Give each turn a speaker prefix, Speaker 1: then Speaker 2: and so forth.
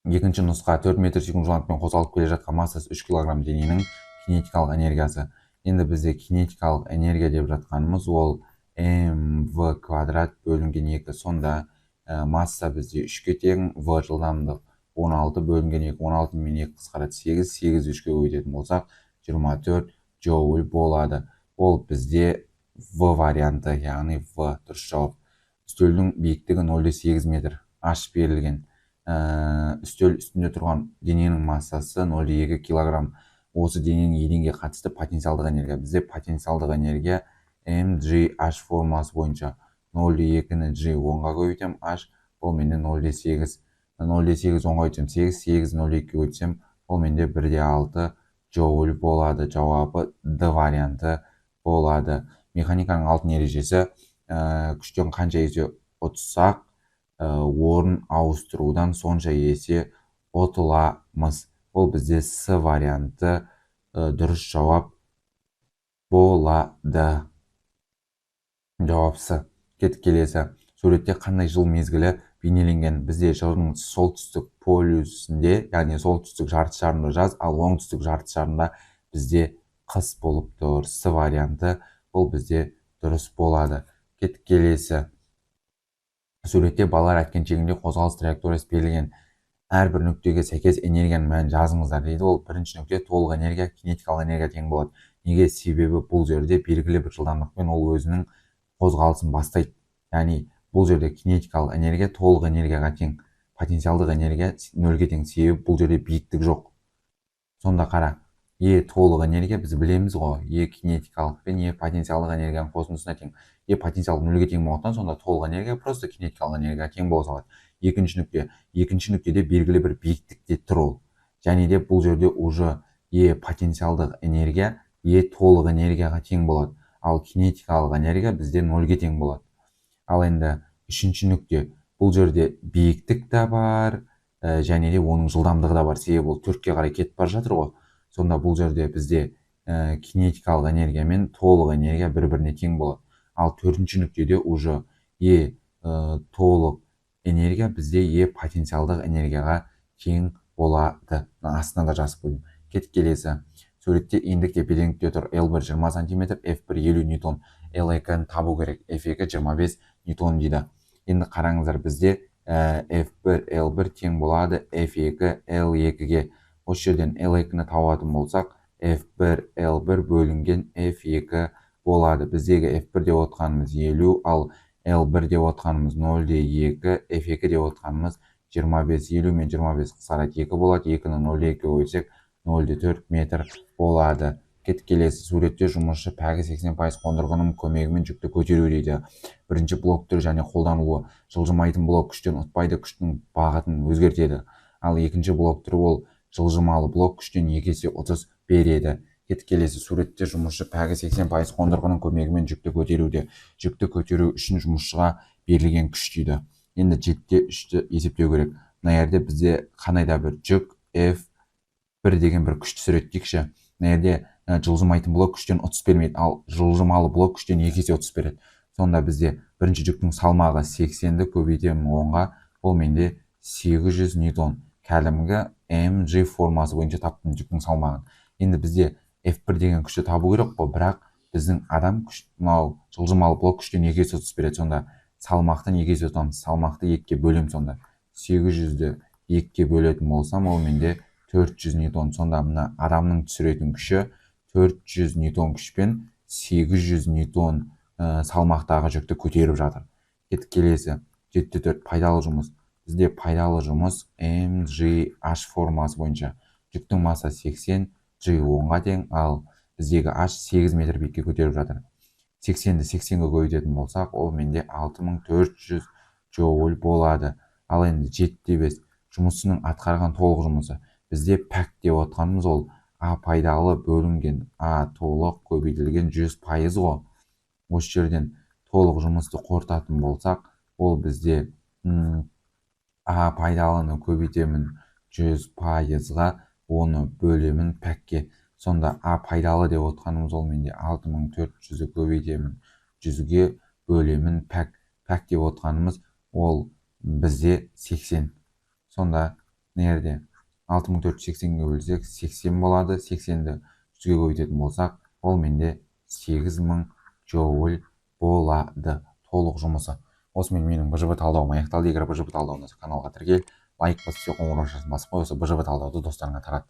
Speaker 1: екінші нұсқа 4 метр секунд жылдамдықпен қозғалып келе жатқан массасы 3 кг дененің кинетикалық энергиясы. Енді бізде кинетикалық энергия деп жатқанымыз ол mv квадрат бөлінген 2. Сонда масса бізде 3-ке тең, v жылдамдық 16 бөлінген 2. 16 мен 2 қысқарады 8, 8 3-ке көбейтетін болсақ 24 джоуль болады. Ол бізде v варианты, яғни v дұрыс жауап. Үстелдің биіктігі 0,8 метр. H берілген. Үстел үстінде тұрған дененің массасы 0,2 кг. Осы дененің еденге қатысты потенциалдық энергия. Бізде потенциалдық энергия mgh формуласы бойынша 0,2-ні g 10-ға көбейтем, h ол менде 0,8. 0,8 10-ға көбейтсем 8, 8 0,2-ге көбейтсем ол менде 1,6 джоуль болады. Жауабы D варианты болады. Механиканың алтын ережесі күштен қанша есе ұтсақ, орын ауыстырудан сонша есе ұтыламыз. Ол бізде С варианты дұрыс жауап болады. Жауап С. Кеттік келесі. Суретте қандай жыл мезгілі бейнеленген? Бізде жылдың солтүстік полюсінде, яғни солтүстік жарты шарында жаз, ал оңтүстік жарты шарында бізде қыс болып тұр. С варианты ол бізде дұрыс болады. Кеттік келесі. Суретте балалар әткеншегінде қозғалыс траекториясы берілген. Әрбір нүктеге сәйкес энергияның мәнін жазыңыздар дейді. Ол бірінші нүкте толық энергия кинетикалық энергия тең болады. Неге? Себебі бұл жерде белгілі бір жылдамдықпен ол өзінің қозғалысын бастайды. Яғни бұл жерде кинетикалық энергия толық энергияға тең. Потенциалдық энергия 0-ге тең. Себебі бұл жерде биіктік жоқ. Сонда қара. Толық энергия біз білеміз ғой. Кинетикалық пен потенциалдық энергияның қосындысына тең. Потенциалдық 0-ге тең болғандықтан сонда толық энергия просто кинетикалық энергияға тең бола салады. Екінші нүкте. Екінші нүктеде белгілі бір биіктікте тұр ол. Және де бұл жерде уже потенциалдық энергия толық энергияға тең болады. Ал кинетикалық энергия бізде 0-ге тең болады. Ал енді үшінші нүкте. Бұл жерде биіктік та бар, және де оның жылдамдығы да бар. Себебі ол 4-ке қарай кетіп бара жатыр ғой. Сонда бұл жерде бізде кинетикалық энергия мен толық энергия бір-біріне тең болады. Ал төртінші нүктеде уже толық энергия бізде потенциалдық энергияға тең болады. Астына да жазып қойдым. Кеттік келесі. Суретте ендік тепе-теңдікте тұр. L1 20 см, F1 50 ньютон. L2-ні табу керек. F2 25 ньютон дейді. Енді қараңыздар, бізде F1 L1 тең болады F2 L2-ге. Осы жерден L2-ні табатын болсақ, F1 L1 бөлінген F2 болады. Біздегі F1 деп отқанымыз 50, ал L1 деп отқанымыз 0,2, F2 деп отқанымыз 25. 50 мен 25 қысқарады 2 болады. 2-ні 0,2-ге көбейтсек 0,4 метр болады. Кеттік келесі. Суретте жұмысшы пәгі 80% қондырғының көмегімен жүкті көтеру дейді. Бірінші блок түрі және қолданылуы. Жылжымайтын блок күштен ұтпайды, күштің бағытын өзгертеді. Ал екінші блок түрі ол жылжымалы блок күштен 2 есе 30 береді. Кеттік келесі. Суретте жұмысшы пәгі 80% қондырғының көмегімен жүкті көтеруде. Жүкті көтеру үшін жұмысшыға берілген күш дейді. Енді 7-те 3-ті есептеу керек. Мына жерде бізде қандай да бір жүк F1 деген бір күшті түсіреді дейікші. Мына жерде жылжымайтын блок күштен 30 бермейді, ал жылжымалы блок күштен 2 есе 30 береді. Сонда бізде бірінші жүктің салмағы 80-ді көбейтемін 10-ға, ол менде 800 ньютон. Кәдімгі mg формасы бойынша таптым жүктің салмағын. Енді бізде F1 деген күшті табу керек қой, бірақ біздің адам мынау жылжымалы блок күштен 2 есе 30 береді. Сонда салмақтан 2 есе ұтамыз. Салмақты 2-ге бөлем. Сонда 800-ді 2-ге бөлетін болсам, ол менде 400 ньютон. Сонда мына адамның түсіретін күші 400 ньютон күшпен 800 ньютон салмақтағы жүкті көтеріп жатыр. Кеттік келесі. 7-те 4 пайдалы жұмыс. Бізде пайдалы жұмыс mgh формасы бойынша. Жүктің массасы 80, g 10-ға тең, ал біздегі h 8 метр биікке көтеріп жатыр. 80-ді 80-ге көбейтетін болсақ, ол менде 6400 джоуль болады. Ал енді 7-те 5 жұмысының атқарған толық жұмысы. Бізде пәк деп отқанымыз ол А пайдалы бөлінген А толық көбейтілген 100% ғой. Осы жерден толық жұмысты қорытатын болсақ, ол бізде А пайдалыны көбейтемін 100%-ға, оны бөлемін пәкке. Сонда А пайдалы деп отқанымыз ол менде 6400-ді көбейтемін 100-ге, бөлемін пәк. Пәк деп отқанымыз ол бізде 80. Сонда мына жерде 6480-ге бөлсек 80 болады. 80-ді 100-ге көбейтетін болсақ, ол менде 8000 джоуль болады. Толық жұмысы. Осымен менің БЖБ талдауым аяқталды. Егер БЖБ талдауыңыз каналға тіркел, лайк басып, қоңырау шашын басып қой, осы БЖБ талдауды достарыңа тарат.